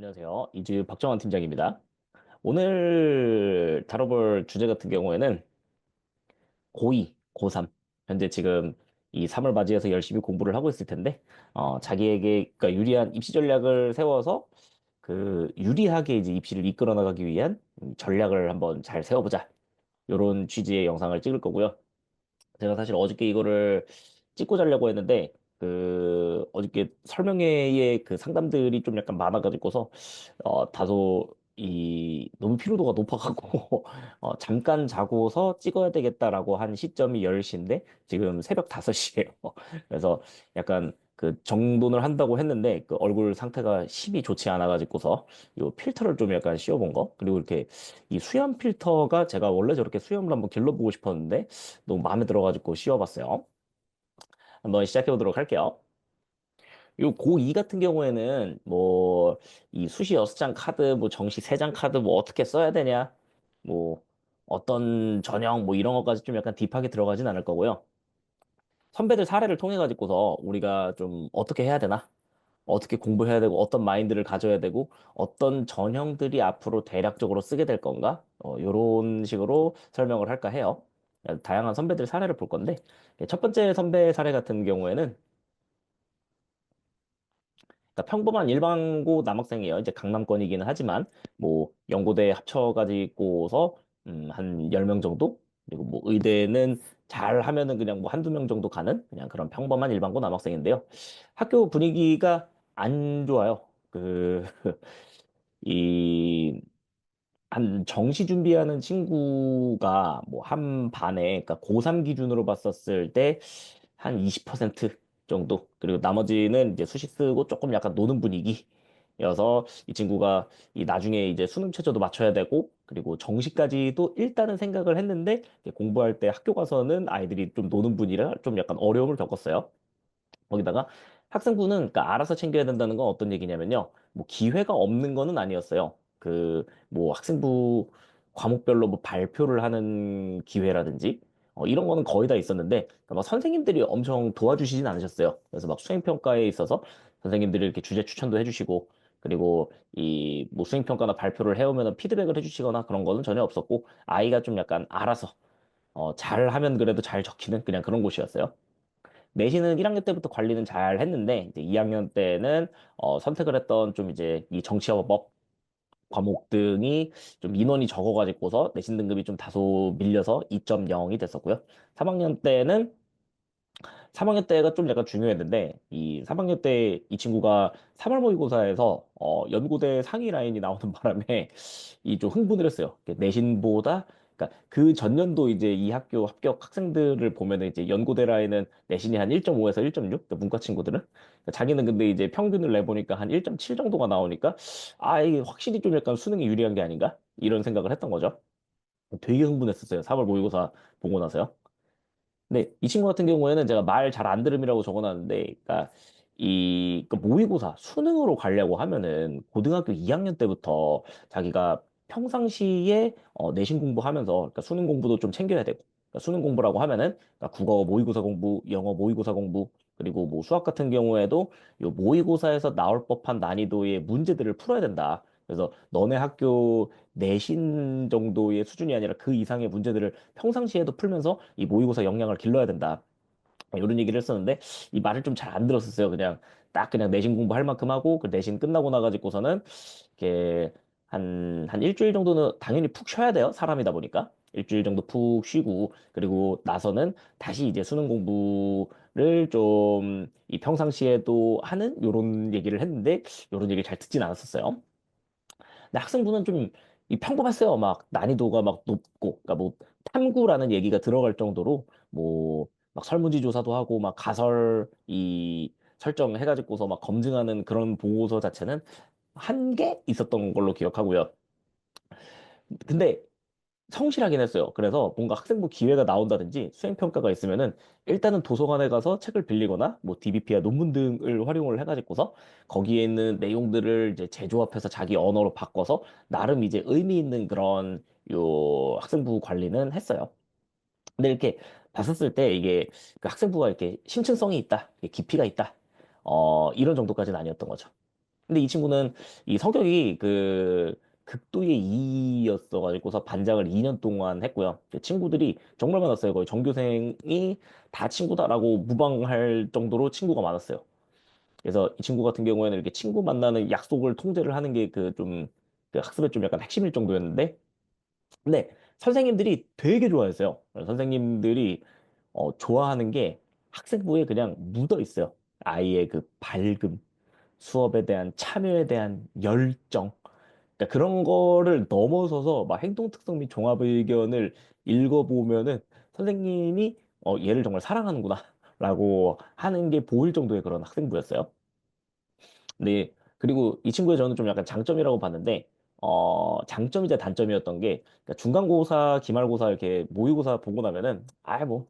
안녕하세요. 이주 박정환 팀장입니다. 오늘 다뤄볼 주제 같은 경우에는 고2, 고3. 현재 지금 이 3월 맞이해서 열심히 공부를 하고 있을 텐데, 자기에게 그러니까 유리한 입시 전략을 세워서 유리하게 이제 입시를 이끌어 나가기 위한 전략을 한번 잘 세워보자. 이런 취지의 영상을 찍을 거고요. 제가 사실 어저께 이거를 찍고 자려고 했는데 어저께 설명회에 그 상담들이 좀 약간 많아가지고서 다소 이 너무 피로도가 높아가고 잠깐 자고서 찍어야 되겠다라고 한 시점이 10시인데 지금 새벽 5시예요. 그래서 약간 그 정돈을 한다고 했는데 그 얼굴 상태가 심히 좋지 않아가지고서 요 필터를 좀 약간 씌워본 거. 그리고 이렇게 이 수염 필터가 제가 원래 저렇게 수염을 한번 길러보고 싶었는데 너무 마음에 들어가지고 씌워봤어요. 한번 시작해보도록 할게요. 요 고2 같은 경우에는 뭐 이 수시 6장 카드, 뭐 정시 3장 카드 뭐 어떻게 써야 되냐, 뭐 어떤 전형 뭐 이런 것까지 좀 약간 딥하게 들어가진 않을 거고요. 선배들 사례를 통해 가지고서 우리가 좀 어떻게 해야 되나? 어떻게 공부해야 되고 어떤 마인드를 가져야 되고 어떤 전형들이 앞으로 대략적으로 쓰게 될 건가? 요런 식으로 설명을 할까 해요. 다양한 선배들 사례를 볼 건데 첫 번째 선배 사례 같은 경우에는 그러니까 평범한 일반고 남학생이에요. 이제 강남권이기는 하지만 뭐 연고대 합쳐가지고서 한 10명 정도? 그리고 뭐 의대는 잘 하면은 그냥 뭐 한두 명 정도 가는 그냥 그런 평범한 일반고 남학생인데요. 학교 분위기가 안 좋아요. 이 한 정시 준비하는 친구가 뭐 한 반에, 그러니까 고3 기준으로 봤었을 때 한 20% 정도. 그리고 나머지는 이제 수시 쓰고 조금 약간 노는 분위기여서 이 친구가 이 나중에 이제 수능 최저도 맞춰야 되고 그리고 정시까지도 일단은 생각을 했는데 이제 공부할 때 학교 가서는 아이들이 좀 노는 분위기라 좀 약간 어려움을 겪었어요. 거기다가 학생부는 그러니까 알아서 챙겨야 된다는 건 어떤 얘기냐면요. 뭐 기회가 없는 거는 아니었어요. 뭐 학생부 과목별로 뭐 발표를 하는 기회라든지 이런 거는 거의 다 있었는데 그러니까 막 선생님들이 엄청 도와주시진 않으셨어요. 그래서 막 수행평가에 있어서 선생님들이 이렇게 주제 추천도 해주시고 그리고 이 뭐 수행평가나 발표를 해오면 피드백을 해주시거나 그런 거는 전혀 없었고 아이가 좀 약간 알아서 잘하면 그래도 잘 적히는 그냥 그런 곳이었어요. 내신은 1학년 때부터 관리는 잘 했는데, 이제 2학년 때는, 선택을 했던 좀 이제 이 정치화법 과목 등이 좀 인원이 적어가지고서 내신 등급이 좀 다소 밀려서 2.0이 됐었고요. 3학년 때는 3학년 때가 좀 약간 중요했는데, 이 3학년 때 이 친구가 3월 모의고사에서, 연고대 상위 라인이 나오는 바람에 이 좀 흥분을 했어요. 내신보다 그러니까 그 전년도 이제 이 학교 합격 학생들을 보면은 이제 연고대 라인은 내신이 한 1.5에서 1.6, 그러니까 문과 친구들은 자기는 근데 이제 평균을 내보니까 한 1.7 정도가 나오니까 이게 확실히 좀 약간 수능이 유리한 게 아닌가 이런 생각을 했던 거죠. 되게 흥분했었어요. 3월 모의고사 보고 나서요. 근데 이 친구 같은 경우에는 제가 말 잘 안 들음이라고 적어놨는데, 그러니까 그 모의고사 수능으로 가려고 하면은 고등학교 2학년 때부터 자기가 평상시에 내신 공부하면서 그러니까 수능 공부도 좀 챙겨야 되고, 그러니까 수능 공부라고 하면은 그러니까 국어 모의고사 공부, 영어 모의고사 공부, 그리고 뭐 수학 같은 경우에도 요 모의고사에서 나올 법한 난이도의 문제들을 풀어야 된다. 그래서 너네 학교 내신 정도의 수준이 아니라 그 이상의 문제들을 평상시에도 풀면서 이 모의고사 역량을 길러야 된다. 이런 얘기를 했었는데 이 말을 좀 잘 안 들었었어요. 그냥 딱 그냥 내신 공부할 만큼 하고 그 내신 끝나고 나가지고서는 이렇게 한 일주일 정도는 당연히 푹 쉬어야 돼요. 사람이다 보니까. 일주일 정도 푹 쉬고 그리고 나서는 다시 이제 수능 공부를 좀 이 평상시에도 하는 요런 얘기를 했는데 요런 얘기를 잘 듣진 않았었어요. 근데 학생부는 좀 이 평범했어요. 막 난이도가 막 높고, 그러니까 뭐 탐구라는 얘기가 들어갈 정도로 뭐 막 설문지 조사도 하고 막 가설 이 설정해가지고서 막 검증하는 그런 보고서 자체는 한 개 있었던 걸로 기억하고요. 근데 성실하긴 했어요. 그래서 뭔가 학생부 기회가 나온다든지 수행평가가 있으면은 일단은 도서관에 가서 책을 빌리거나 뭐 DBP나 논문 등을 활용을 해가지고서 거기에 있는 내용들을 이제 재조합해서 자기 언어로 바꿔서 나름 이제 의미 있는 그런 요 학생부 관리는 했어요. 근데 이렇게 봤었을 때 이게 그 학생부가 이렇게 심층성이 있다, 이게 깊이가 있다, 이런 정도까지는 아니었던 거죠. 근데 이 친구는 이 성격이 그 극도의 E였어가지고서 반장을 2년 동안 했고요. 그 친구들이 정말 많았어요. 거의 전교생이 다 친구다라고 무방할 정도로 친구가 많았어요. 그래서 이 친구 같은 경우에는 이렇게 친구 만나는 약속을 통제를 하는 게 그 좀, 그 학습의 좀 약간 핵심일 정도였는데, 근데 선생님들이 되게 좋아했어요. 선생님들이 좋아하는 게 학생부에 그냥 묻어 있어요. 아이의 그 밝음, 수업에 대한 참여에 대한 열정. 그러니까 그런 거를 넘어서서 막 행동 특성 및 종합 의견을 읽어보면은 선생님이 얘를 정말 사랑하는구나 라고 하는 게 보일 정도의 그런 학생부였어요. 네. 그리고 이 친구의 저는 좀 약간 장점이라고 봤는데, 장점이자 단점이었던 게, 그러니까 중간고사, 기말고사 이렇게 모의고사 보고 나면은, 뭐,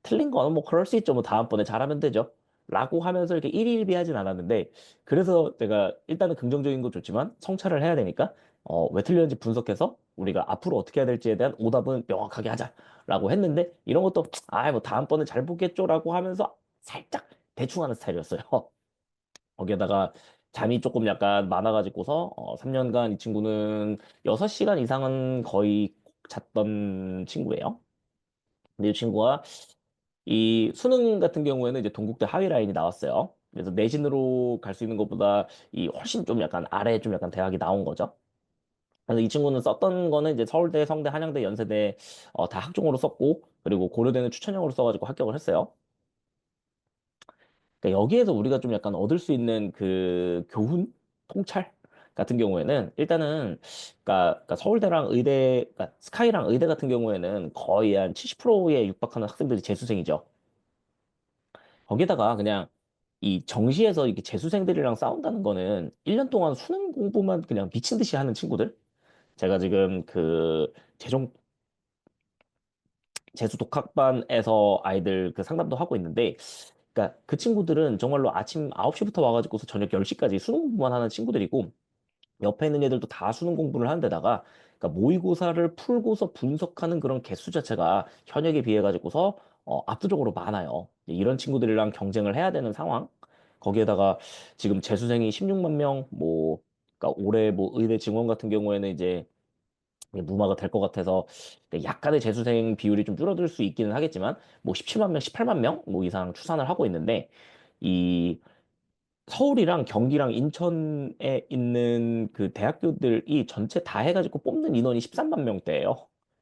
틀린 거는 뭐 그럴 수 있죠. 뭐 다음번에 잘하면 되죠. 라고 하면서 이렇게 일일비하진 않았는데, 그래서 내가 일단은 긍정적인 거 좋지만 성찰을 해야 되니까, 왜 틀렸는지 분석해서 우리가 앞으로 어떻게 해야 될지에 대한 오답은 명확하게 하자라고 했는데, 이런 것도, 뭐 다음번에 잘 보겠죠라고 하면서 살짝 대충 하는 스타일이었어요. 거기에다가 잠이 조금 약간 많아가지고서 3년간 이 친구는 6시간 이상은 거의 꼭 잤던 친구예요. 근데 이 친구가 이 수능 같은 경우에는 이제 동국대 하위 라인이 나왔어요. 그래서 내신으로 갈 수 있는 것보다 이 훨씬 좀 약간 아래 좀 약간 대학이 나온 거죠. 그래서 이 친구는 썼던 거는 이제 서울대, 성대, 한양대, 연세대 다 학종으로 썼고 그리고 고려대는 추천형으로 써가지고 합격을 했어요. 그러니까 여기에서 우리가 좀 약간 얻을 수 있는 그 교훈, 통찰 같은 경우에는 일단은 그러니까 서울대랑 의대, 그러니까 스카이랑 의대 같은 경우에는 거의 한 70%에 육박하는 학생들이 재수생이죠. 거기다가 그냥 이 정시에서 이렇게 재수생들이랑 싸운다는 거는 1년 동안 수능 공부만 그냥 미친 듯이 하는 친구들. 제가 지금 그 재수 독학반에서 아이들 그 상담도 하고 있는데 그러니까 그 친구들은 정말로 아침 9시부터 와가지고서 저녁 10시까지 수능 공부만 하는 친구들이고 옆에 있는 애들도 다 수능 공부를 하는 데다가 그러니까 모의고사를 풀고서 분석하는 그런 개수 자체가 현역에 비해 가지고서 압도적으로 많아요. 이런 친구들이랑 경쟁을 해야 되는 상황. 거기에다가 지금 재수생이 16만 명, 뭐, 그러니까 올해 뭐 의대 증원 같은 경우에는 이제 무마가 될 것 같아서 약간의 재수생 비율이 좀 줄어들 수 있기는 하겠지만 뭐 17만 명, 18만 명 뭐 이상 추산을 하고 있는데 이 서울이랑 경기랑 인천에 있는 그 대학교들이 전체 다 해가지고 뽑는 인원이 13만 명대예요.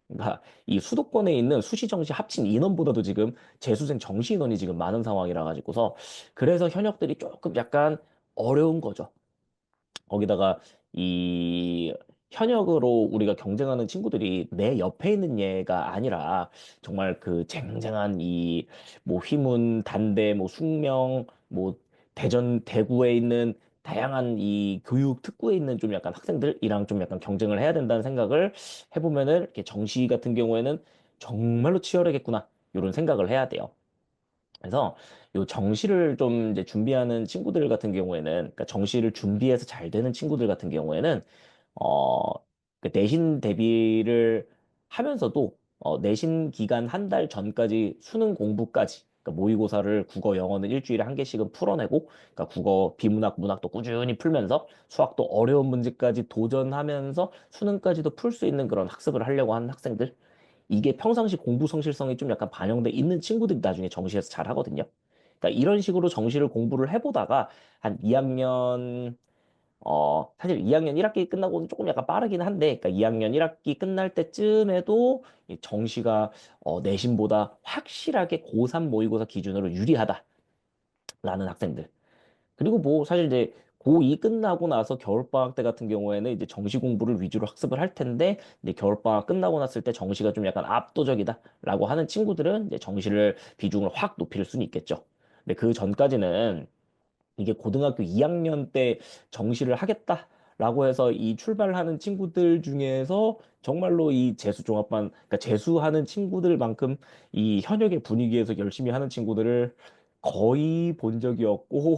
그러니까 이 수도권에 있는 수시 정시 합친 인원보다도 지금 재수생 정시 인원이 지금 많은 상황이라 가지고서 그래서 현역들이 조금 약간 어려운 거죠. 거기다가 이 현역으로 우리가 경쟁하는 친구들이 내 옆에 있는 얘가 아니라 정말 그 쟁쟁한 이 뭐 휘문, 단대, 뭐 숙명, 뭐 대전, 대구에 있는 다양한 이 교육 특구에 있는 좀 약간 학생들이랑 좀 약간 경쟁을 해야 된다는 생각을 해보면은 이렇게 정시 같은 경우에는 정말로 치열하겠구나 이런 생각을 해야 돼요. 그래서 요 정시를 좀 이제 준비하는 친구들 같은 경우에는, 그러니까 정시를 준비해서 잘 되는 친구들 같은 경우에는, 어, 그 내신 대비를 하면서도, 내신 기간 한 달 전까지 수능 공부까지, 그러니까 모의고사를 국어, 영어는 일주일에 한 개씩은 풀어내고, 그러니까 국어, 비문학, 문학도 꾸준히 풀면서 수학도 어려운 문제까지 도전하면서 수능까지도 풀 수 있는 그런 학습을 하려고 하는 학생들. 이게 평상시 공부 성실성이 좀 약간 반영돼 있는 친구들이 나중에 정시에서 잘 하거든요. 그러니까 이런 식으로 정시를 공부를 해보다가 한 2학년, 사실 2학년 1학기 끝나고는 조금 약간 빠르긴 한데, 그러니까 2학년 1학기 끝날 때쯤에도 이 정시가 내신보다 확실하게 고3 모의고사 기준으로 유리하다라는 학생들. 그리고 뭐 사실 이제 고2 끝나고 나서 겨울방학 때 같은 경우에는 이제 정시 공부를 위주로 학습을 할 텐데 이제 겨울방학 끝나고 났을 때 정시가 좀 약간 압도적이다라고 하는 친구들은 이제 정시를 비중을 확 높일 수는 있겠죠. 근데 그 전까지는 이게 고등학교 2학년 때 정시를 하겠다라고 해서 이 출발하는 친구들 중에서 정말로 이 재수종합반, 그러니까 재수하는 친구들만큼 이 현역의 분위기에서 열심히 하는 친구들을 거의 본 적이 없고,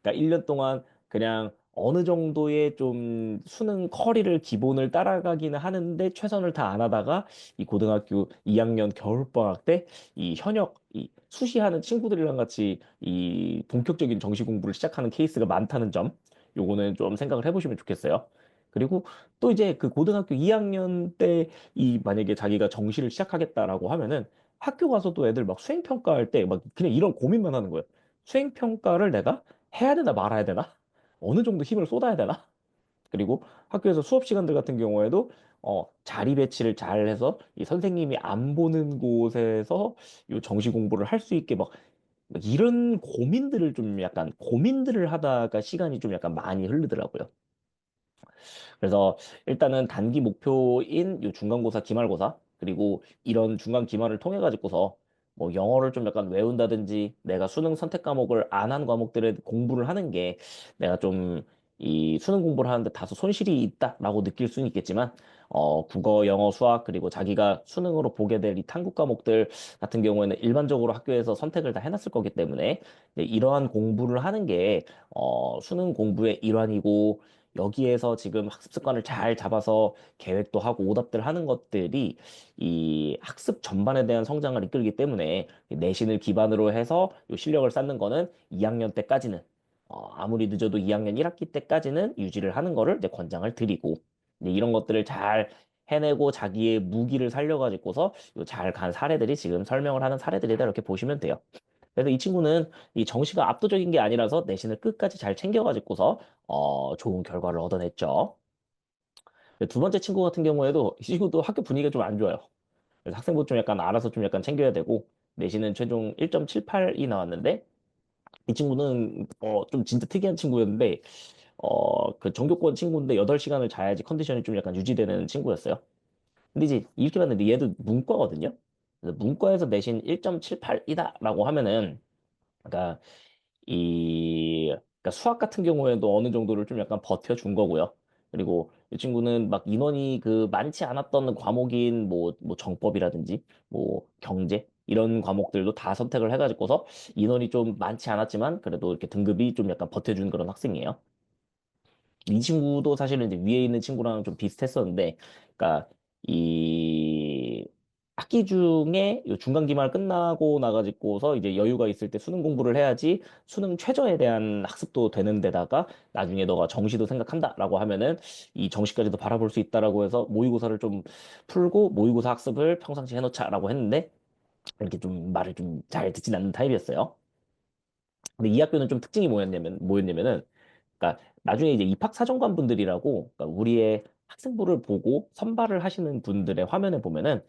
그러니까 1년 동안 그냥 어느 정도의 좀 수능 커리를 기본을 따라가기는 하는데 최선을 다 안 하다가 이 고등학교 2학년 겨울방학 때 이 현역, 이 수시하는 친구들이랑 같이 이 본격적인 정시 공부를 시작하는 케이스가 많다는 점. 요거는 좀 생각을 해보시면 좋겠어요. 그리고 또 이제 그 고등학교 2학년 때 이 만약에 자기가 정시를 시작하겠다라고 하면은 학교 가서도 애들 막 수행평가할 때 막 그냥 이런 고민만 하는 거예요. 수행평가를 내가 해야 되나 말아야 되나? 어느 정도 힘을 쏟아야 되나? 그리고 학교에서 수업 시간들 같은 경우에도 자리 배치를 잘 해서 이 선생님이 안 보는 곳에서 요 정시 공부를 할 수 있게 막 이런 고민들을 좀 약간 고민들을 하다가 시간이 좀 약간 많이 흐르더라고요. 그래서 일단은 단기 목표인 요 중간고사, 기말고사, 그리고 이런 중간 기말을 통해 가지고서 뭐 영어를 좀 약간 외운다든지 내가 수능 선택 과목을 안 한 과목들에 공부를 하는 게 내가 좀 이 수능 공부를 하는데 다소 손실이 있다라고 느낄 수는 있겠지만 국어, 영어, 수학 그리고 자기가 수능으로 보게 될 이 탐구 과목들 같은 경우에는 일반적으로 학교에서 선택을 다 해놨을 거기 때문에 이러한 공부를 하는 게 수능 공부의 일환이고 여기에서 지금 학습 습관을 잘 잡아서 계획도 하고 오답들 하는 것들이 이 학습 전반에 대한 성장을 이끌기 때문에 내신을 기반으로 해서 요 실력을 쌓는 거는 2학년 때까지는 아무리 늦어도 2학년 1학기 때까지는 유지를 하는 거를 이제 권장을 드리고 이제 이런 것들을 잘 해내고 자기의 무기를 살려가지고서 잘 간 사례들이 지금 설명을 하는 사례들이다 이렇게 보시면 돼요. 그래서 이 친구는 이 정시가 압도적인 게 아니라서 내신을 끝까지 잘 챙겨가지고서 좋은 결과를 얻어냈죠. 두 번째 친구 같은 경우에도 이 친구도 학교 분위기가 좀 안 좋아요. 그래서 학생부 좀 약간 알아서 좀 약간 챙겨야 되고 내신은 최종 1.78이 나왔는데 이 친구는 좀 진짜 특이한 친구였는데 그 전교권 친구인데 8시간을 자야지 컨디션이 좀 약간 유지되는 친구였어요. 근데 이제 이렇게 봤는데 얘도 문과거든요. 그래서 문과에서 내신 1.78이다라고 하면은 그러니까 그러니까 수학 같은 경우에도 어느 정도를 좀 약간 버텨준 거고요. 그리고 이 친구는 막 인원이 그 많지 않았던 과목인 뭐 정법이라든지 뭐 경제 이런 과목들도 다 선택을 해가지고서 인원이 좀 많지 않았지만 그래도 이렇게 등급이 좀 약간 버텨준 그런 학생이에요. 이 친구도 사실은 이제 위에 있는 친구랑 좀 비슷했었는데, 그러니까 이 학기 중에 요 중간 기말 끝나고 나가지고서 이제 여유가 있을 때 수능 공부를 해야지 수능 최저에 대한 학습도 되는 데다가 나중에 너가 정시도 생각한다라고 하면은 이 정시까지도 바라볼 수 있다라고 해서 모의고사를 좀 풀고 모의고사 학습을 평상시 해놓자라고 했는데 이렇게 좀 말을 좀 잘 듣진 않는 타입이었어요. 근데 이 학교는 좀 특징이 뭐였냐면은 그러니까 나중에 이제 입학사정관 분들이라고 그러니까 우리의 학생부를 보고 선발을 하시는 분들의 화면에 보면은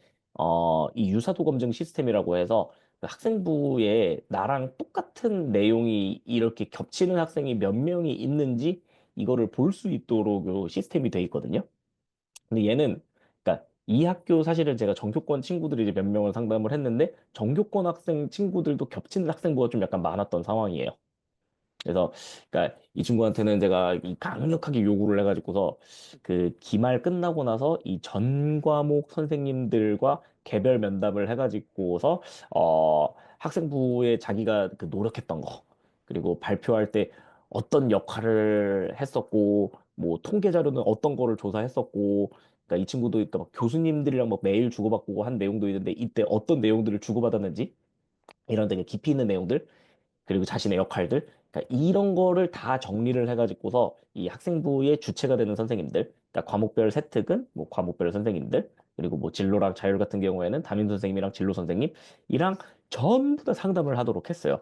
이 유사도 검증 시스템이라고 해서 그 학생부에 나랑 똑같은 내용이 이렇게 겹치는 학생이 몇 명이 있는지 이거를 볼 수 있도록 요 시스템이 돼 있거든요. 근데 얘는 그러니까 이 학교 사실은 제가 전교권 친구들이 이제 몇 명을 상담을 했는데 전교권 학생 친구들도 겹치는 학생부가 좀 약간 많았던 상황이에요. 그래서 그러니까 이 친구한테는 제가 이 강력하게 요구를 해가지고서 그 기말 끝나고 나서 이 전 과목 선생님들과 개별 면담을 해가지고서 학생부에 자기가 그 노력했던 거 그리고 발표할 때 어떤 역할을 했었고 뭐 통계 자료는 어떤 거를 조사했었고 그러니까 이 친구도 그러니까 막 교수님들이랑 막 메일 주고받고 한 내용도 있는데 이때 어떤 내용들을 주고받았는지 이런 되게 깊이 있는 내용들 그리고 자신의 역할들. 그러니까 이런 거를 다 정리를 해가지고서 이 학생부의 주체가 되는 선생님들, 그러니까 과목별 세특은 뭐 과목별 선생님들, 그리고 뭐 진로랑 자율 같은 경우에는 담임 선생님이랑 진로 선생님이랑 전부 다 상담을 하도록 했어요.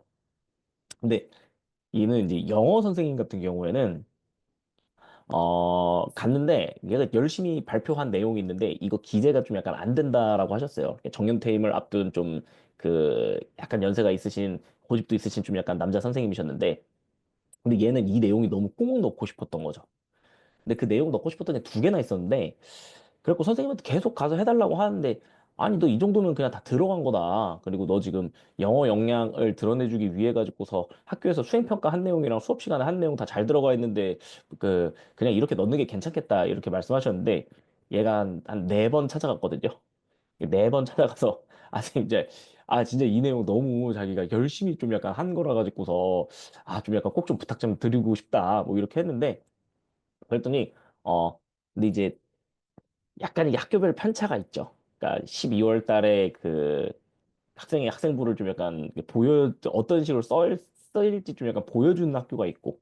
근데 얘는 이제 영어 선생님 같은 경우에는 갔는데 얘가 열심히 발표한 내용이 있는데 이거 기재가 좀 약간 안 된다라고 하셨어요. 정년퇴임을 앞둔 좀 그 약간 연세가 있으신 고집도 있으신 좀 약간 남자 선생님이셨는데 근데 얘는 이 내용이 너무 꼭 넣고 싶었던 거죠. 근데 그 내용 넣고 싶었던 게 두 개나 있었는데, 그래갖고 선생님한테 계속 가서 해달라고 하는데, 아니, 너 이 정도면 그냥 다 들어간 거다. 그리고 너 지금 영어 역량을 드러내주기 위해 가지고서 학교에서 수행평가 한 내용이랑 수업 시간에 한 내용 다 잘 들어가 있는데, 그냥 이렇게 넣는 게 괜찮겠다. 이렇게 말씀하셨는데, 얘가 한 네 번 찾아갔거든요. 네 번 찾아가서, 아, 선생님, 이제, 진짜 이 내용 너무 자기가 열심히 좀 약간 한 거라 가지고서, 좀 약간 꼭 좀 부탁 좀 드리고 싶다. 뭐 이렇게 했는데, 그랬더니, 근데 이제 약간 이게 학교별 편차가 있죠. 그러니까 12월 달에 그 학생의 학생부를 좀 약간 어떤 식으로 써일지 좀 약간 보여주는 학교가 있고,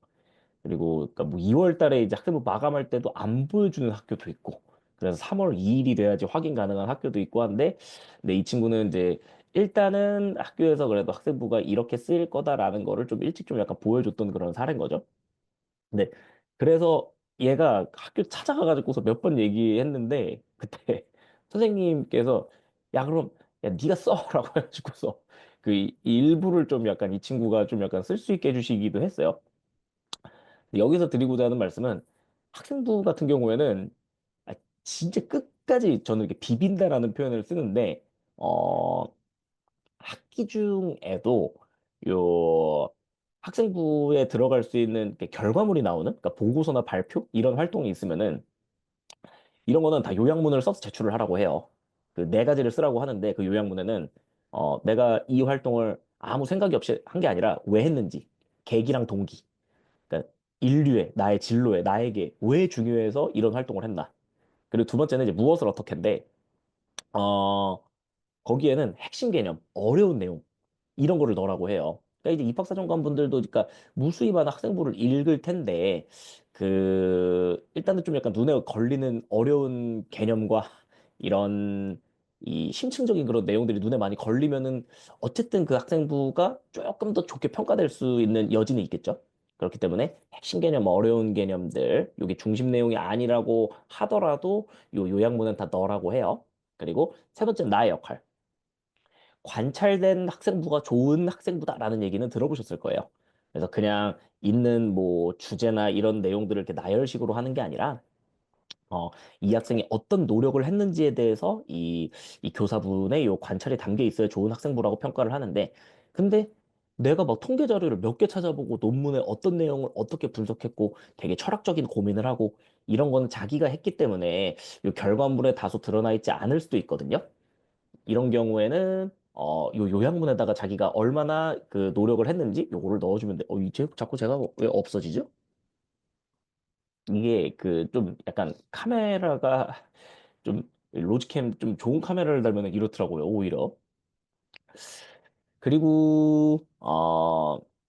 그리고 그러니까 뭐 2월 달에 이제 학생부 마감할 때도 안 보여주는 학교도 있고 그래서 3월 2일이 돼야지 확인 가능한 학교도 있고 한데 근데 이 친구는 이제 일단은 학교에서 그래도 학생부가 이렇게 쓰일 거다라는 거를 좀 일찍 좀 약간 보여줬던 그런 사례인 거죠. 네. 그래서 얘가 학교 찾아가가지고서 몇 번 얘기했는데 그때 선생님께서 야 그럼 야 네가 써라고 해가지고서 그 일부를 좀 약간 이 친구가 좀 약간 쓸 수 있게 해주시기도 했어요. 여기서 드리고자 하는 말씀은 학생부 같은 경우에는 아, 진짜 끝까지 저는 이렇게 비빈다라는 표현을 쓰는데 어 학기 중에도 요 학생부에 들어갈 수 있는 이렇게 결과물이 나오는 그러니까 보고서나 발표 이런 활동이 있으면은 이런 거는 다 요약문을 써서 제출을 하라고 해요. 그 네 가지를 쓰라고 하는데 그 요약문에는 내가 이 활동을 아무 생각이 없이 한 게 아니라 왜 했는지 계기랑 동기 그러니까 인류에 나의 진로에 나에게 왜 중요해서 이런 활동을 했나 그리고 두 번째는 이제 무엇을 어떻게인데 어 거기에는 핵심 개념 어려운 내용 이런 거를 넣으라고 해요. 그러니까 이제 입학사정관 분들도 그러니까 무수히 많은 학생부를 읽을 텐데 그 일단은 좀 약간 눈에 걸리는 어려운 개념과 이런 이 심층적인 그런 내용들이 눈에 많이 걸리면은 어쨌든 그 학생부가 조금 더 좋게 평가될 수 있는 여지는 있겠죠. 그렇기 때문에 핵심 개념, 어려운 개념들, 여기 중심 내용이 아니라고 하더라도 요 요약문은 다 넣으라고 해요. 그리고 세 번째는 나의 역할. 관찰된 학생부가 좋은 학생부다라는 얘기는 들어보셨을 거예요. 그래서 그냥 있는 뭐 주제나 이런 내용들을 이렇게 나열식으로 하는 게 아니라 이 학생이 어떤 노력을 했는지에 대해서 이 교사분의 요 관찰이 담겨 있어야 좋은 학생부라고 평가를 하는데 근데 내가 막 통계 자료를 몇 개 찾아보고 논문에 어떤 내용을 어떻게 분석했고 되게 철학적인 고민을 하고 이런 거는 자기가 했기 때문에 요 결과물에 다소 드러나 있지 않을 수도 있거든요. 이런 경우에는 요 요약문에다가 자기가 얼마나 그 노력을 했는지 요거를 넣어주면 돼. 이제 자꾸 제가 왜 없어지죠? 이게 그 좀 약간 카메라가 좀 로지캠 좀 좋은 카메라를 달면 이렇더라고요. 오히려. 그리고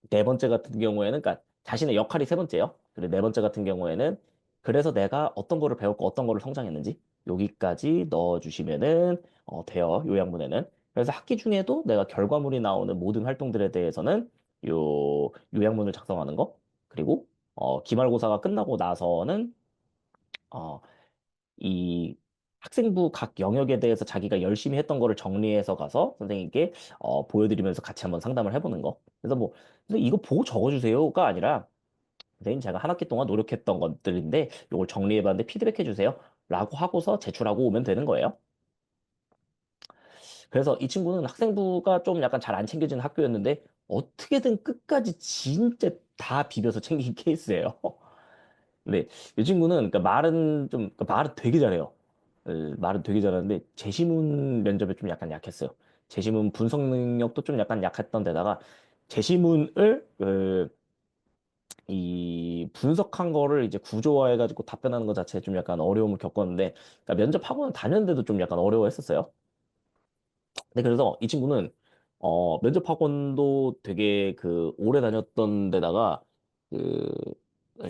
네 번째 같은 경우에는 그러니까 자신의 역할이 세 번째요. 그리고 네 번째 같은 경우에는 그래서 내가 어떤 거를 배웠고 어떤 거를 성장했는지 여기까지 넣어주시면은 돼요. 요약문에는. 그래서 학기 중에도 내가 결과물이 나오는 모든 활동들에 대해서는 요 요약문을 작성하는 거. 그리고 기말고사가 끝나고 나서는 어, 이 학생부 각 영역에 대해서 자기가 열심히 했던 거를 정리해서 가서 선생님께 보여드리면서 같이 한번 상담을 해보는 거. 그래서 뭐, 근데 이거 보고 적어주세요가 아니라, 선생님 제가 한 학기 동안 노력했던 것들인데, 이걸 정리해봤는데 피드백 해주세요. 라고 하고서 제출하고 오면 되는 거예요. 그래서 이 친구는 학생부가 좀 약간 잘 안 챙겨진 학교였는데, 어떻게든 끝까지 진짜 다 비벼서 챙긴 케이스예요. 근데 이 친구는 그러니까 말은 좀 그러니까 말은 되게 잘해요. 말은 되게 잘하는데 제시문 면접에 좀 약간 약했어요. 제시문 분석 능력도 좀 약간 약했던 데다가 제시문을 이 분석한 거를 이제 구조화해가지고 답변하는 것 자체에 좀 약간 어려움을 겪었는데 그러니까 면접학원을 다녔는데도 좀 약간 어려워했었어요. 네, 그래서 이 친구는 면접 학원도 되게 그 오래 다녔던 데다가 그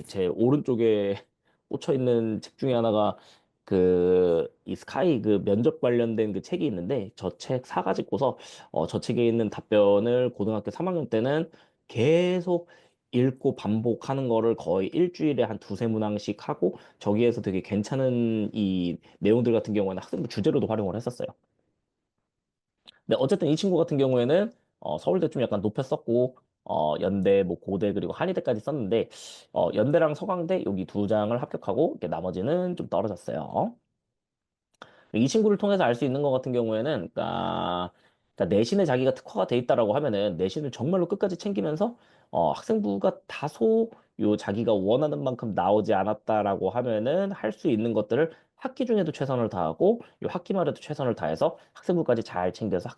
제 오른쪽에 꽂혀 있는 책 중에 하나가 그 이 스카이 그 면접 관련된 그 책이 있는데 저 책 사가지고서 저 책에 있는 답변을 고등학교 3학년 때는 계속 읽고 반복하는 거를 거의 일주일에 한 두세 문항씩 하고 저기에서 되게 괜찮은 이 내용들 같은 경우에는 학생부 주제로도 활용을 했었어요. 근데 어쨌든 이 친구 같은 경우에는 서울대 좀 약간 높였었고 연대, 뭐 고대 그리고 한의대까지 썼는데 연대랑 서강대 여기 두 장을 합격하고 이렇게 나머지는 좀 떨어졌어요. 이 친구를 통해서 알 수 있는 것 같은 경우에는 그러니까 내신에 자기가 특화가 돼 있다라고 하면은 내신을 정말로 끝까지 챙기면서 학생부가 다소 요 자기가 원하는 만큼 나오지 않았다라고 하면은 할 수 있는 것들을 학기 중에도 최선을 다하고 요 학기 말에도 최선을 다해서 학생부까지 잘 챙겨서